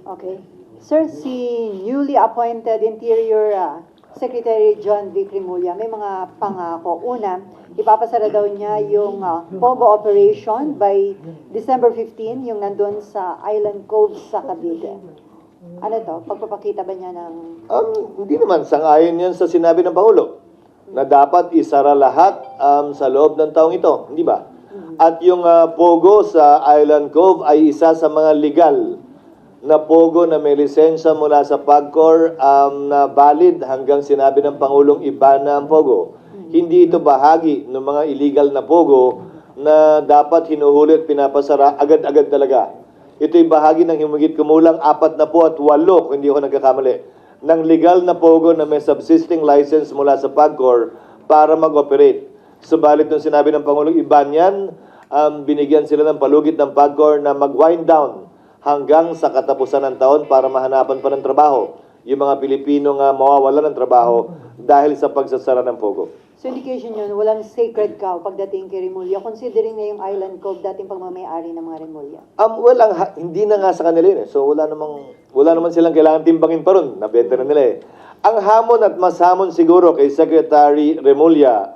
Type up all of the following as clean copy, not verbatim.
Okay. Sir, si newly appointed Interior Secretary John Vic Rimulya, may mga pangako. Una, ipapasara daw niya yung POGO operation by December 15, yung nandun sa Island Cove sa Cavite. Ano to? Pagpapakita ba niya ng... Hindi naman, sang-ayon yan sa sinabi ng Pangulo na dapat isara lahat sa loob ng taong ito, hindi ba? At yung POGO sa Island Cove ay isa sa mga legal na POGO na may lisensya mula sa PAGCOR na valid hanggang sinabi ng Pangulong iba na ang POGO. Hindi ito bahagi ng mga illegal na POGO na dapat hinuhuli at pinapasara agad-agad talaga. Ito'y bahagi ng himigit kumulang 48, kung hindi ako nagkakamali, ng legal na POGO na may subsisting license mula sa PAGCOR para mag-operate. Subalit nung sinabi ng Pangulong iban yan, binigyan sila ng palugit ng PAGCOR na mag-wind down hanggang sa katapusan ng taon para mahanapan pa ng trabaho yung mga Pilipino nga mawawalan ng trabaho dahil sa pagsasara ng POGO. So indication yun, walang sacred cow pagdating kay Rimulya, considering na yung Island Cove dating pagmamayari ng mga Rimulya. Hindi na nga sa kanila yun eh. So wala naman silang kailangan timbangin pa ron, na-better nila eh. Ang hamon at mas hamon siguro kay Secretary Rimulya,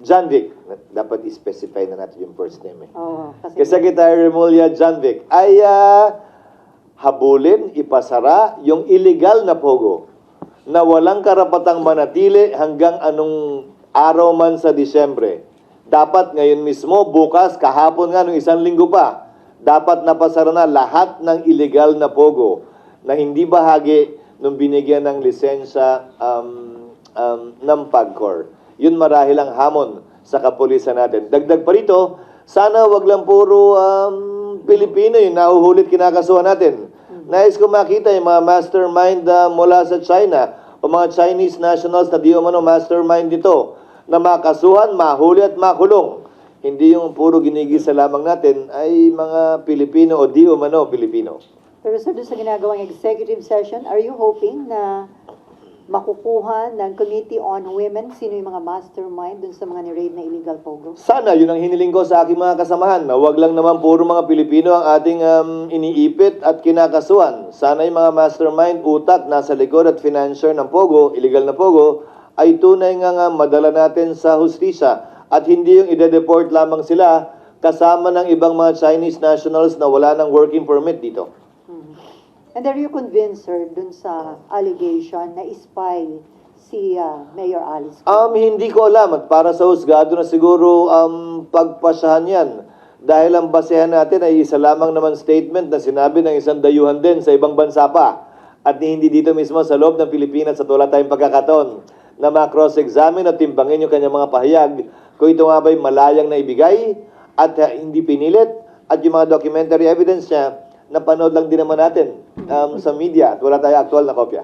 John Vic, dapat i-specify na natin yung first name eh. Oo, Kay Secretary Rimulya, John Vic, ay habulin, ipasara yung illegal na POGO na walang karapatang manatili hanggang anong araw man sa Disyembre. Dapat ngayon mismo, bukas, kahapon nga, nung 1 linggo pa, dapat napasara na lahat ng illegal na POGO na hindi bahagi nung binigyan ng lisensya ng PAGCOR. Yun marahil ang hamon sa kapulisan natin. Dagdag pa rito, sana wag lang puro Pilipino yung nahuhulit kinakasuhan natin. Nais ko makita yung mga mastermind mula sa China o mga Chinese nationals na di umano mastermind dito na makasuhan, mahuli at makulong. Hindi yung puro ginigisa lamang natin ay mga Pilipino o di umano Pilipino. Pero sir, doon sa ginagawang executive session, are you hoping na makukuha ng Committee on Women sino yung mga mastermind dun sa mga ni-raid na illegal POGO? Sana, yun ang hiniling ko sa aking mga kasamahan na wag lang naman puro mga Pilipino ang ating iniipit at kinakasuhan. Sana yung mga mastermind, utak, nasa likod at financier ng POGO, illegal na POGO, ay tunay nga madala natin sa hustisya at hindi yung ide-deport lamang sila kasama ng ibang mga Chinese nationals na wala ng working permit dito. And are you convinced, sir, dun sa allegation na spy si Mayor Alice? Hindi ko alam at para sa husgado na siguro pagpasyahan yan. Dahil ang basehan natin ay isa lamang naman statement na sinabi ng isang dayuhan din sa ibang bansa pa. At hindi dito mismo sa loob ng Pilipinas at wala tayong pagkakataon na ma-cross-examine at timbangin yung kanyang mga pahayag kung ito nga ba'y malayang na ibigay at hindi pinilit at yung mga documentary evidence niya napanood lang din naman natin sa media at wala tayong aktual na kopya.